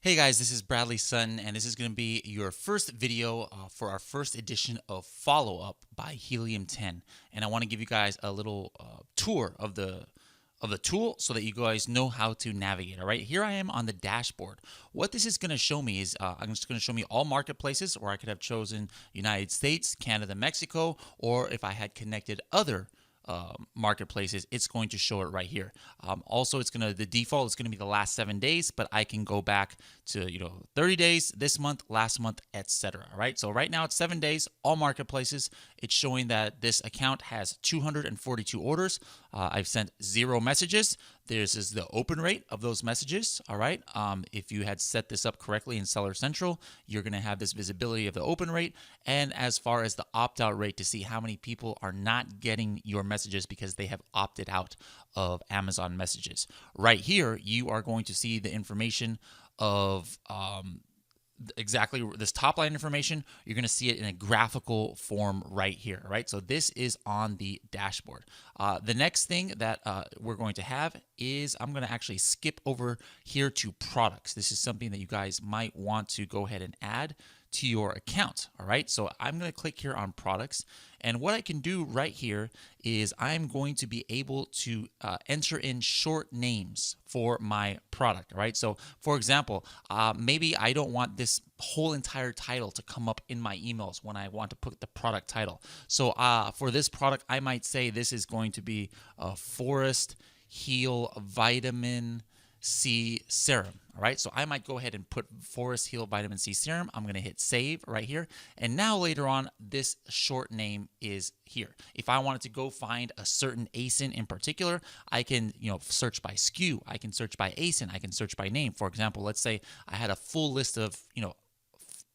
Hey guys, this is Bradley Sutton, and this is going to be your first video for our first edition of Follow Up by Helium10. And I want to give you guys a little tour of the tool so that you guys know how to navigate. All right, here I am on the dashboard. What this is going to show me is I'm just going to show me all marketplaces, or I could have chosen United States, Canada, Mexico, or if I had connected other marketplaces, it's going to show it right here. Also, the default is going to be the last 7 days, but I can go back to 30 days, this month, last month, etc. All right, so right now it's 7 days, all marketplaces. It's showing that this account has 242 orders. I've sent 0 messages. This is the open rate of those messages. All right, if you had set this up correctly in Seller Central, you're going to have this visibility of the open rate, and as far as the opt-out rate to see how many people are not getting your messages because they have opted out of Amazon messages. Right here, you are going to see the information of exactly this top line information. You're going to see it in a graphical form right here. Right, so this is on the dashboard. The next thing that we're going to have is I'm going to actually skip over here to products. This is something that you guys might want to go ahead and add to your account. All right, so I'm going to click here on products, and what I can do right here is I'm going to be able to enter in short names for my product. All right, so for example, maybe I don't want this whole entire title to come up in my emails when I want to put the product title. So for this product, I might say this is going to be Forest Heal Vitamin C Serum. All right, so I might go ahead and put Forest Heal Vitamin C Serum. I'm going to hit save right here. And now later on, this short name is here. If I wanted to go find a certain ASIN in particular, I can search by SKU. I can search by ASIN. I can search by name. For example, let's say I had a full list of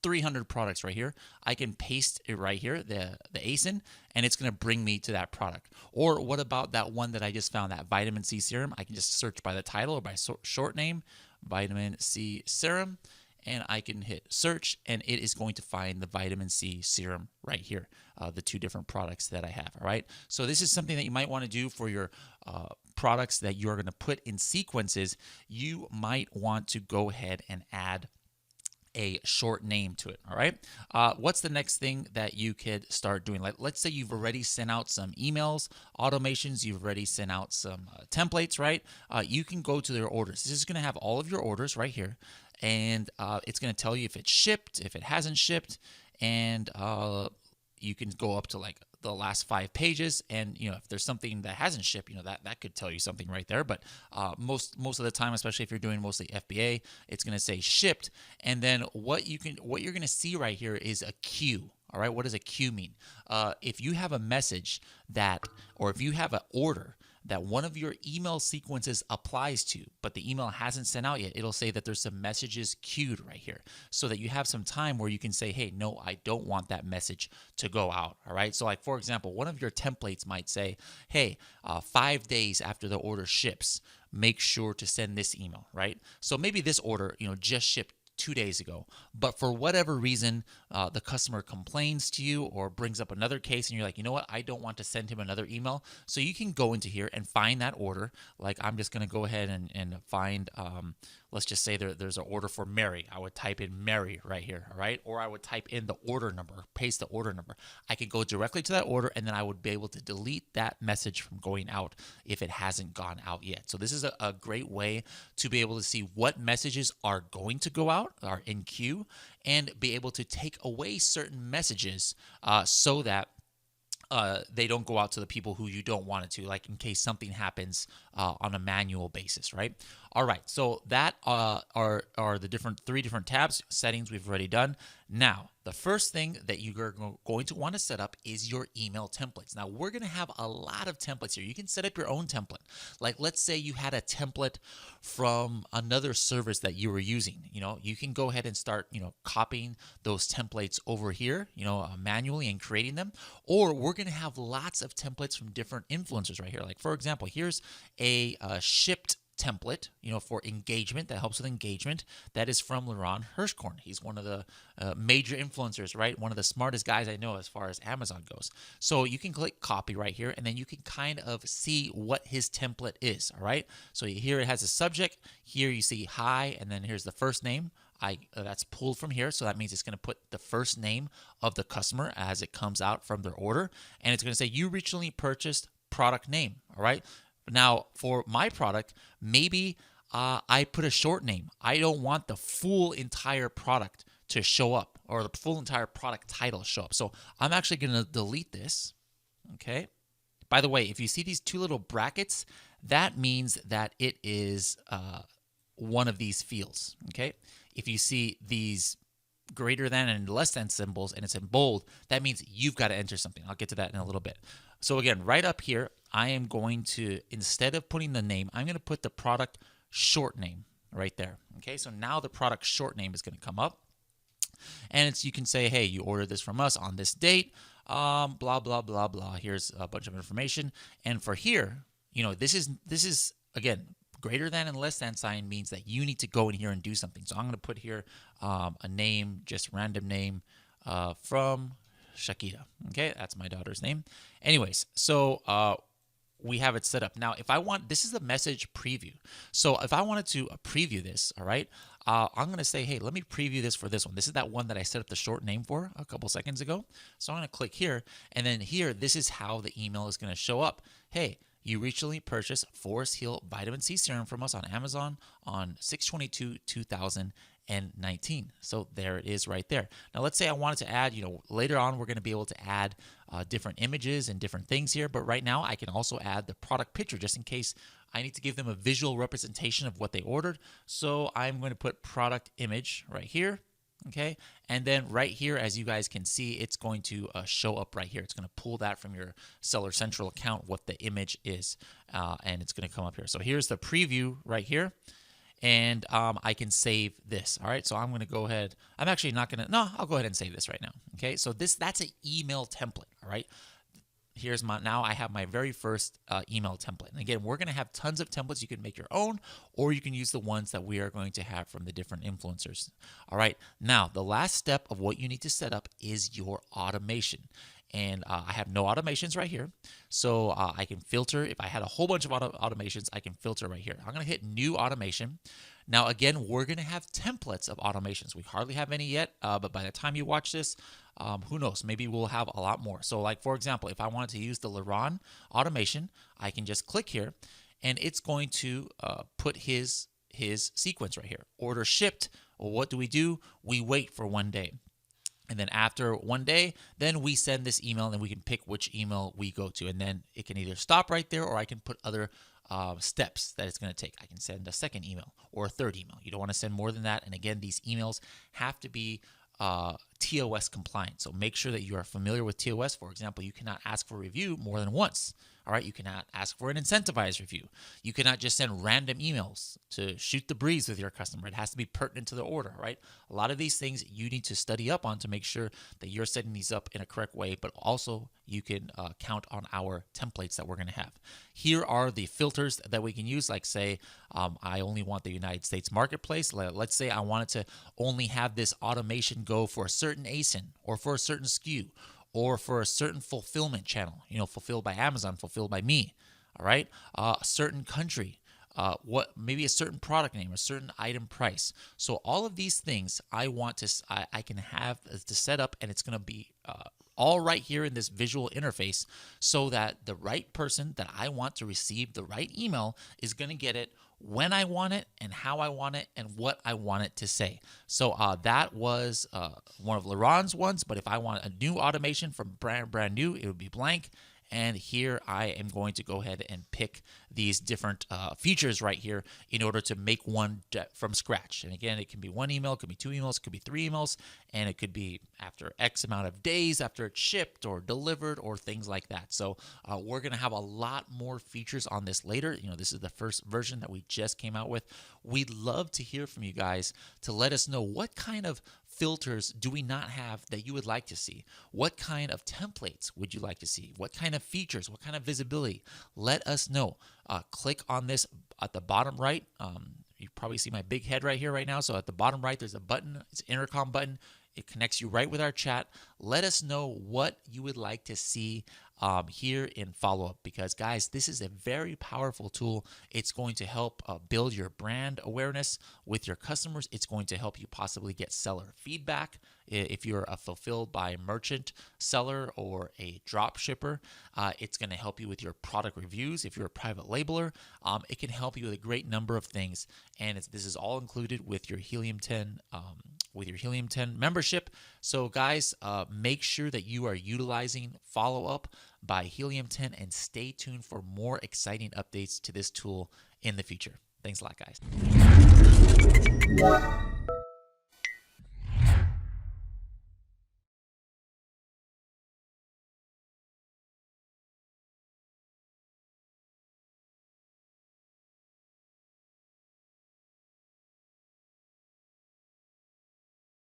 300 products right here. I can paste it right here, the ASIN, and it's going to bring me to that product. Or what about that one that I just found, that vitamin C serum? I can just search by the title or by short name, vitamin C serum, and I can hit search, and it is going to find the vitamin C serum right here, the 2 different products that I have. All right, so this is something that you might want to do for your products that you're going to put in sequences. You might want to go ahead and add a short name to it. All right, what's the next thing that you could start doing? Like, let's say you've already sent out some emails, automations, you've already sent out some templates, right? You can go to their orders. This is going to have all of your orders right here, and it's going to tell you if it's shipped, if it hasn't shipped, and you can go up to like the last 5 pages, and if there's something that hasn't shipped, that could tell you something right there. But most of the time, especially if you're doing mostly FBA, it's going to say shipped, and then what you're going to see right here is a queue. All right, what does a queue mean? If you have a message or if you have an order that one of your email sequences applies to, but the email hasn't sent out yet, it'll say that there's some messages queued right here, so that you have some time where you can say, hey, no, I don't want that message to go out. All right, so like for example, one of your templates might say, hey, 5 days after the order ships, make sure to send this email, right? So maybe this order just shipped 2 days ago, but for whatever reason, the customer complains to you or brings up another case, and you're like, you know what, I don't want to send him another email. So you can go into here and find that order. Like, I'm just going to go ahead and find, let's just say there's an order for Mary. I would type in Mary right here, all right? Or I would type in the order number, paste the order number. I could go directly to that order, and then I would be able to delete that message from going out if it hasn't gone out yet. So this is a great way to be able to see what messages are going to go out, are in queue, and be able to take away certain messages so that they don't go out to the people who you don't want it to, like in case something happens on a manual basis, right? All right, so that are the 3 different tabs. Settings we've already done. Now, the first thing that you're going to want to set up is your email templates. Now, we're going to have a lot of templates here. You can set up your own template. Like, let's say you had a template from another service that you were using. You can go ahead and start, copying those templates over here, manually, and creating them. Or we're going to have lots of templates from different influencers right here. Like, for example, here's a shipped template, for engagement, that helps with engagement. That is from Laron Hirschkorn. He's one of the major influencers, right? One of the smartest guys I know as far as Amazon goes. So you can click copy right here, and then you can kind of see what his template is, all right? So here it has a subject. Here you see hi, and then here's the first name. That's pulled from here, so that means it's going to put the first name of the customer as it comes out from their order, and it's going to say you recently purchased product name, all right? Now, for my product, maybe I put a short name. I don't want the full entire product to show up, or the full entire product title show up. So I'm actually going to delete this, okay? By the way, if you see these two little brackets, that means that it is one of these fields, okay? If you see these greater than and less than symbols and it's in bold, that means you've got to enter something. I'll get to that in a little bit. So again, right up here, I am going to, instead of putting the name, I'm going to put the product short name right there. Okay, so now the product short name is going to come up. And you can say, hey, you ordered this from us on this date, blah, blah, blah, blah. Here's a bunch of information. And for here, this is again, greater than and less than sign means that you need to go in here and do something. So I'm going to put here a name, just random name from Shakira. Okay, that's my daughter's name. Anyways, so we have it set up. Now, if I want, this is the message preview. So if I wanted to preview this, all right, I'm going to say, hey, let me preview this for this one. This is that one that I set up the short name for a couple seconds ago. So I'm going to click here, and then here, this is how the email is going to show up. Hey, you recently purchased Forest Hill Vitamin C Serum from us on Amazon on 6/22/2019. So there it is right there. Now, let's say I wanted to add, later on, we're going to be able to add different images and different things here. But right now, I can also add the product picture just in case I need to give them a visual representation of what they ordered. So I'm going to put product image right here. Okay, and then right here, as you guys can see, it's going to show up right here. It's going to pull that from your Seller Central account, what the image is, and it's going to come up here. So here's the preview right here, and I can save this. All right, so I'm going to go ahead. I'm actually not going to, no, I'll go ahead and save this right now. Okay, so that's an email template, all right? Here's now I have my very first email template. And again, we're going to have tons of templates. You can make your own, or you can use the ones that we are going to have from the different influencers. All right, now the last step of what you need to set up is your automation. And I have no automations right here. So I can filter. If I had a whole bunch of automations, I can filter right here. I'm going to hit new automation. Now, again, we're going to have templates of automations. We hardly have any yet, but by the time you watch this, who knows? Maybe we'll have a lot more. So like, for example, if I wanted to use the Laron automation, I can just click here, and it's going to put his sequence right here. Order shipped. Well, what do? We wait for 1 day. And then after 1 day, then we send this email, and we can pick which email we go to. And then it can either stop right there, or I can put other steps that it's going to take. I can send a second email or a third email. You don't want to send more than that. And again, these emails have to be TOS compliant. So make sure that you are familiar with TOS. For example, you cannot ask for a review more than once. All right, you cannot ask for an incentivized review. You cannot just send random emails to shoot the breeze with your customer. It has to be pertinent to the order, right? A lot of these things you need to study up on to make sure that you're setting these up in a correct way, but also you can count on our templates that we're going to have. Here are the filters that we can use, like say, I only want the United States marketplace. Let's say I wanted to only have this automation go for a certain ASIN or for a certain SKU, or for a certain fulfillment channel, fulfilled by Amazon, fulfilled by me, all right? A certain country, maybe a certain product name, a certain item price. So all of these things I can have to set up, and it's going to be all right here in this visual interface, so that the right person that I want to receive the right email is going to get it when I want it, and how I want it, and what I want it to say. So that was one of Laron's ones, but if I want a new automation from brand new, it would be blank. And here I am going to go ahead and pick these different features right here in order to make one from scratch. And again, it can be one email, it could be two emails, it could be three emails, and it could be after X amount of days after it's shipped or delivered or things like that. So we're going to have a lot more features on this later. This is the first version that we just came out with. We'd love to hear from you guys to let us know what kind of filters do we not have that you would like to see? What kind of templates would you like to see? What kind of features? What kind of visibility? Let us know. Click on this at the bottom right. You probably see my big head right here right now. So at the bottom right, there's a button. It's an intercom button. It connects you right with our chat. Let us know what you would like to see here in follow-up, because guys, this is a very powerful tool. It's going to help build your brand awareness with your customers. It's going to help you possibly get seller feedback if you're a fulfilled by merchant seller or a drop shipper. It's going to help you with your product reviews if you're a private labeler. It can help you with a great number of things, and this is all included with your Helium10 membership. So guys, make sure that you are utilizing follow-up by Helium10 and stay tuned for more exciting updates to this tool in the future. Thanks a lot, guys.